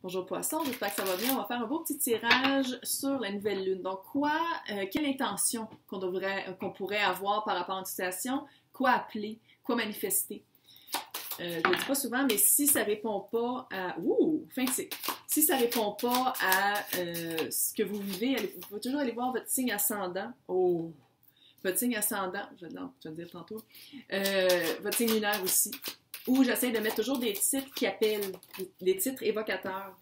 Bonjour Poisson, j'espère que ça va bien. On va faire un beau petit tirage sur la nouvelle lune. Donc quelle intention qu'on pourrait avoir par rapport à une situation, quoi appeler, quoi manifester. Je ne le dis pas souvent, mais si ça ne répond pas à... fin de cycle. Si ça ne répond pas à ce que vous vivez, vous pouvez toujours aller voir votre signe ascendant. Oh! Votre signe ascendant, je vais le dire tantôt. Votre signe lunaire aussi. Où j'essaie de mettre toujours des titres qui appellent, des titres évocateurs.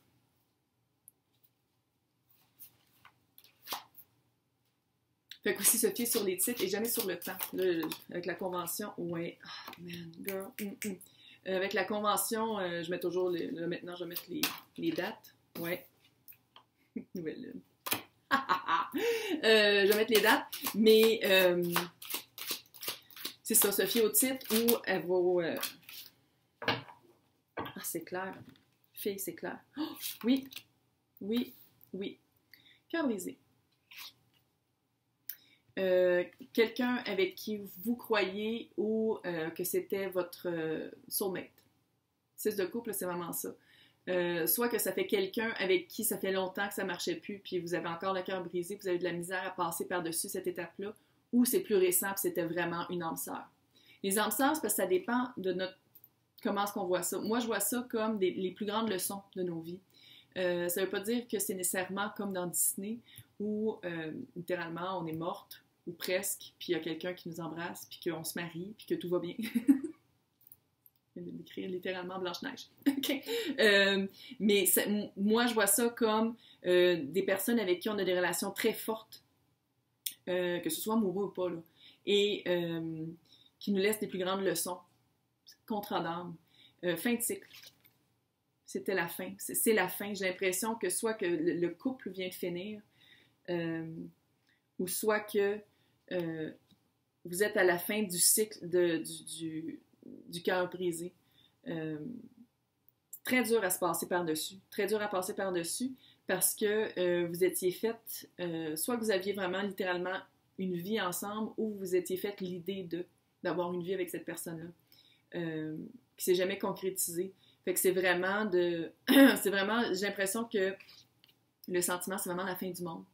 Fait qu'aussi se fier sur les titres et jamais sur le temps. Là, avec la convention, ouais. Oh man, girl. Avec la convention, je mets toujours, là, maintenant je vais mettre les dates. Ouais. Nouvelle lune. Je vais mettre les dates, mais c'est ça, se fier au titre où elle va... Ah, c'est clair. Fille, c'est clair. Oh, oui, oui, oui. Cœur brisé. Quelqu'un avec qui vous croyez ou que c'était votre soulmate. 6 de couple, c'est vraiment ça. Soit que ça fait quelqu'un avec qui ça fait longtemps que ça ne marchait plus, puis vous avez encore le cœur brisé, vous avez de la misère à passer par-dessus cette étape-là, ou c'est plus récent, puis c'était vraiment une âme sœur. Les âmes sœurs, c'est parce que ça dépend de comment est-ce qu'on voit ça. Moi, je vois ça comme les plus grandes leçons de nos vies. Ça ne veut pas dire que c'est nécessairement comme dans Disney, où littéralement on est morte, ou presque, puis il y a quelqu'un qui nous embrasse, puis qu'on se marie, puis que tout va bien. Je viens de décrire littéralement Blanche-Neige. Okay. Mais moi, je vois ça comme des personnes avec qui on a des relations très fortes, que ce soit amoureux ou pas, là, et qui nous laissent les plus grandes leçons. Contrat d'âme. Fin de cycle. C'était la fin. C'est la fin. J'ai l'impression que soit que le couple vient de finir, ou soit que vous êtes à la fin du cycle du cœur brisé. Très dur à se passer par-dessus. Très dur à passer par-dessus parce que vous étiez fait, soit que vous aviez vraiment littéralement une vie ensemble ou vous étiez fait l'idée d'avoir une vie avec cette personne-là. Qui s'est jamais concrétisé. Fait que c'est vraiment j'ai l'impression que le sentiment, c'est vraiment la fin du monde.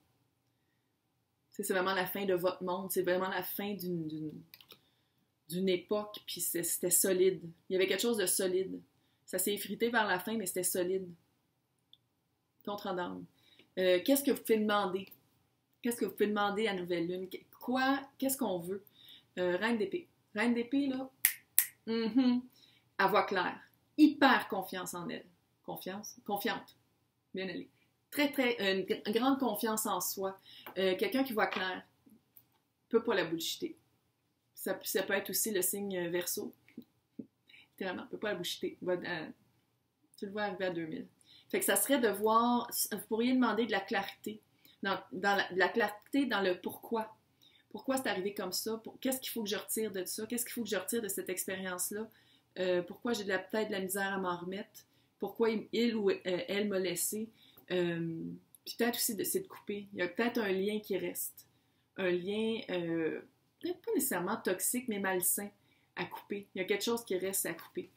C'est vraiment la fin de votre monde. C'est vraiment la fin d'une époque, puis c'était solide. Il y avait quelque chose de solide. Ça s'est effrité vers la fin, mais c'était solide. Contre d'âme. Qu'est-ce que vous pouvez demander? Qu'est-ce que vous pouvez demander à Nouvelle Lune? Qu'est-ce qu'on veut? Reine d'épée. Reine d'épée, là, à voix claire. Hyper confiance en elle. Confiante. Bien allée. Très, très, une grande confiance en soi. Quelqu'un qui voit clair peut pas la bullshiter. Ça peut être aussi le signe Verseau. Littéralement, peut pas la bullshiter. Tu le vois arriver à 2000. Fait que ça serait de voir, vous pourriez demander de la clarté. La clarté dans le pourquoi. Pourquoi c'est arrivé comme ça? Qu'est-ce qu'il faut que je retire de ça? Qu'est-ce qu'il faut que je retire de cette expérience-là? Pourquoi j'ai peut-être de la misère à m'en remettre? Pourquoi il ou elle m'a laissé? Puis peut-être aussi c'est de couper. Il y a peut-être un lien qui reste. Un lien, peut-être pas nécessairement toxique, mais malsain à couper. Il y a quelque chose qui reste à couper.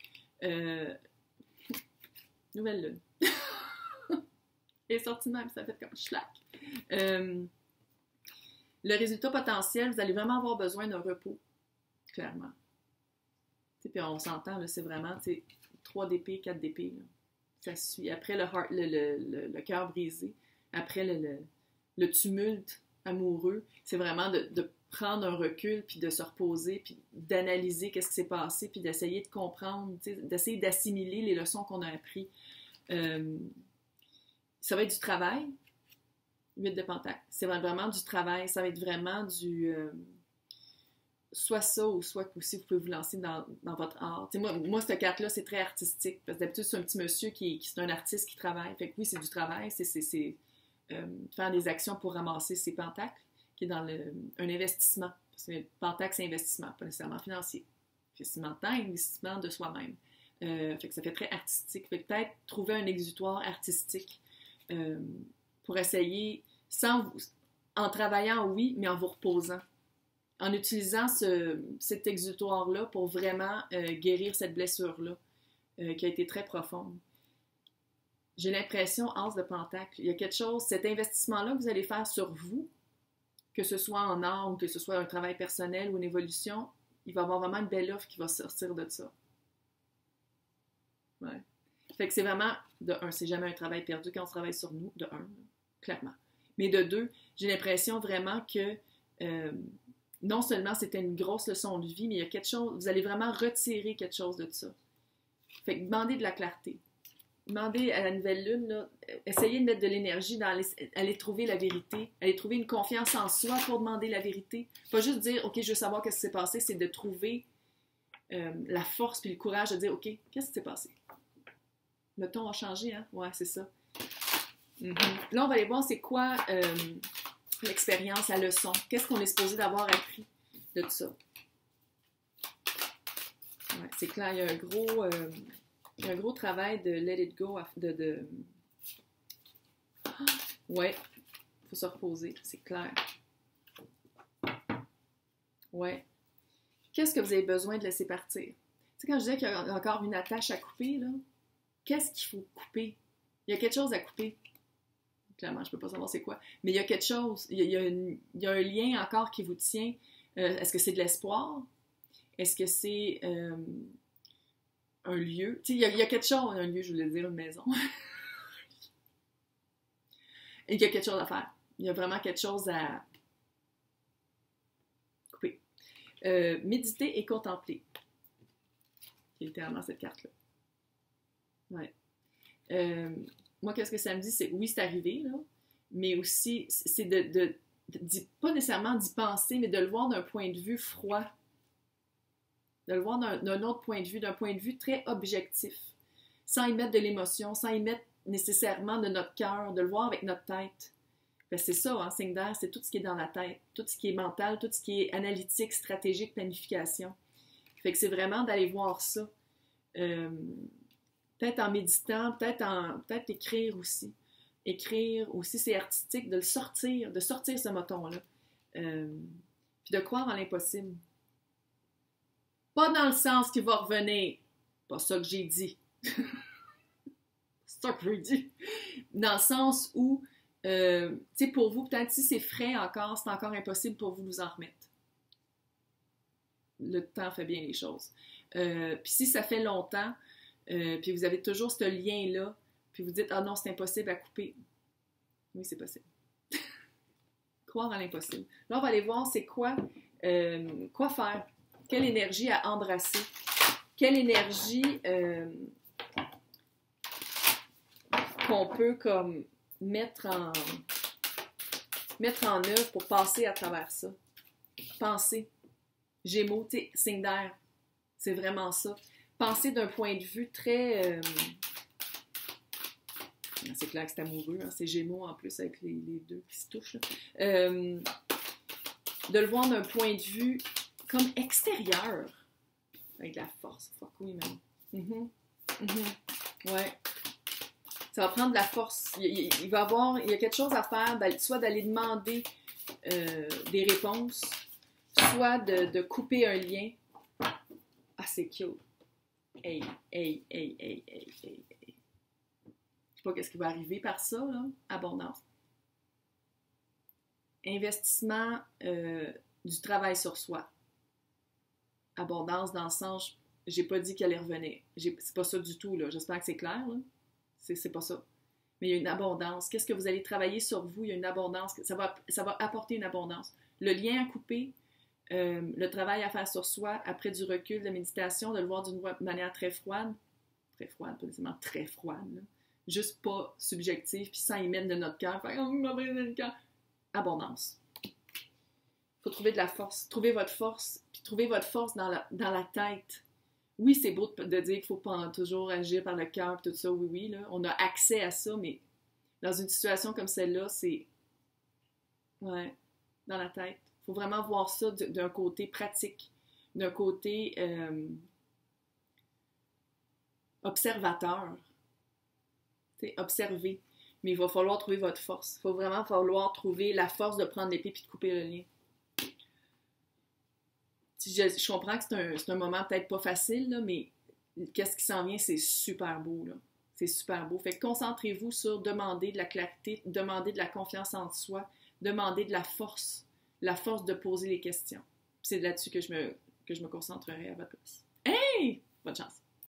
Nouvelle lune. Elle est sortie de même, ça fait comme schlack. Le résultat potentiel, vous allez vraiment avoir besoin d'un repos, clairement. Puis on s'entend, là, c'est vraiment 3 d'épée, 4 d'épée. Ça suit. Après le cœur brisé, après le tumulte amoureux, c'est vraiment de prendre un recul, puis de se reposer, puis d'analyser qu'est-ce qui s'est passé, puis d'essayer de comprendre, d'essayer d'assimiler les leçons qu'on a apprises. Ça va être du travail. 8 de Pentacle. C'est vraiment du travail. Ça va être vraiment du... soit ça, ou soit aussi vous pouvez vous lancer dans votre art. Moi, cette carte-là, c'est très artistique. Parce que d'habitude, c'est un petit monsieur qui c'est un artiste qui travaille. Fait que oui, c'est du travail. C'est faire des actions pour ramasser ses pentacles, qui est dans un investissement. Parce que pentacle, c'est investissement, pas nécessairement financier. Investissement de temps, investissement de soi-même. Fait que ça fait très artistique. Fait que peut-être trouver un exutoire artistique pour essayer, en travaillant, oui, mais en vous reposant. En utilisant cet exutoire-là pour vraiment guérir cette blessure-là, qui a été très profonde. j'ai l'impression, As de Pentacle, il y a quelque chose, cet investissement-là que vous allez faire sur vous, que ce soit en art ou que ce soit un travail personnel ou une évolution, il va y avoir vraiment une belle offre qui va sortir de ça. Ouais. Fait que c'est vraiment, de un, c'est jamais un travail perdu quand on travaille sur nous, de un, clairement. Mais de deux, j'ai l'impression vraiment que non seulement c'était une grosse leçon de vie, mais il y a quelque chose, vous allez vraiment retirer quelque chose de ça. Fait que demandez de la clarté. Demandez à la nouvelle lune, là, essayez de mettre de l'énergie dans aller trouver la vérité, aller trouver une confiance en soi pour demander la vérité. Pas juste dire, OK, je veux savoir qu'est-ce qui s'est passé, c'est de trouver la force puis le courage de dire, OK, qu'est-ce qui s'est passé? Le ton a changé, hein? Ouais, c'est ça. Là, on va aller voir c'est quoi l'expérience, la leçon. Qu'est-ce qu'on est supposé d'avoir appris de tout ça? Ouais, c'est clair, il y a un gros travail de let it go, ouais, il faut se reposer, c'est clair. Ouais. Qu'est-ce que vous avez besoin de laisser partir? Tu sais, quand je disais qu'il y a encore une attache à couper, là, qu'est-ce qu'il faut couper? Il y a quelque chose à couper. Clairement, je ne peux pas savoir c'est quoi. Mais il y a quelque chose, il y a un lien encore qui vous tient. Est-ce que c'est de l'espoir? Est-ce que c'est un lieu? Tu sais, il y a quelque chose, un lieu, je voulais dire, une maison. Et il y a quelque chose à faire. Il y a vraiment quelque chose à couper. Méditer et contempler. C'est littéralement cette carte-là. Ouais. Moi, qu'est-ce que ça me dit? C'est oui, c'est arrivé, là, mais aussi, c'est pas nécessairement d'y penser, mais de le voir d'un point de vue froid. De le voir d'un autre point de vue, d'un point de vue très objectif, sans y mettre de l'émotion, sans y mettre nécessairement de notre cœur, de le voir avec notre tête. Ben, c'est ça, hein, signe d'air, c'est tout ce qui est dans la tête, tout ce qui est mental, tout ce qui est analytique, stratégique, planification. Fait que c'est vraiment d'aller voir ça. Peut-être en méditant, peut-être écrire aussi. Écrire aussi, c'est artistique, de sortir ce moton-là. Puis de croire en l'impossible. Pas dans le sens qu'il va revenir. Pas ça que j'ai dit. C'est ça que j'ai dit. Dans le sens où, tu sais, pour vous, peut-être si c'est frais encore, c'est encore impossible pour vous de vous en remettre. Le temps fait bien les choses. Puis si ça fait longtemps, puis vous avez toujours ce lien-là, puis vous dites « Ah non, c'est impossible à couper. » Oui, c'est possible. Croire à l'impossible. Là, on va aller voir c'est quoi faire. Quelle énergie à embrasser. Quelle énergie qu'on peut comme mettre en œuvre pour passer à travers ça. Penser. Gémeaux, tu sais, signe d'air. C'est vraiment ça. Penser d'un point de vue très... c'est clair que c'est amoureux, hein, c'est Gémeaux en plus avec les deux qui se touchent. De le voir d'un point de vue comme extérieur, avec de la force. Fuck oui, même. Ouais. Ça va prendre de la force. Il y a quelque chose à faire, soit d'aller demander des réponses, soit de couper un lien. Ah, c'est cute. Hey. Je sais pas qu'est-ce qui va arriver par ça, là. Abondance. Investissement du travail sur soi. Abondance dans le sens, j'ai pas dit qu'elle allait revenir. C'est pas ça du tout, là. J'espère que c'est clair, là. C'est pas ça. Mais il y a une abondance. Qu'est-ce que vous allez travailler sur vous? Il y a une abondance. Ça va apporter une abondance. Le lien à couper, le travail à faire sur soi, après du recul, de la méditation, de le voir d'une manière très froide, pas nécessairement très froide, là. Juste pas subjectif, puis sans y mettre de notre cœur, faire « Oh, m'a brisé le cœur ». Abondance. Il faut trouver de la force. Trouver votre force, puis trouver votre force dans la tête. Oui, c'est beau de dire qu'il faut pas toujours agir par le cœur, tout ça, oui, là. On a accès à ça, mais dans une situation comme celle-là, c'est... Ouais, dans la tête. Il faut vraiment voir ça d'un côté pratique, d'un côté observateur. T'sais, observer. Mais il va falloir trouver votre force. Il va vraiment falloir trouver la force de prendre l'épée et de couper le lien. Je comprends que c'est un moment peut-être pas facile, là, mais qu'est-ce qui s'en vient, c'est super beau, là. C'est super beau. Fait que concentrez-vous sur demander de la clarité, demander de la confiance en soi, demander de la force de poser les questions. C'est là-dessus que je me concentrerai à votre place. Hey! Bonne chance!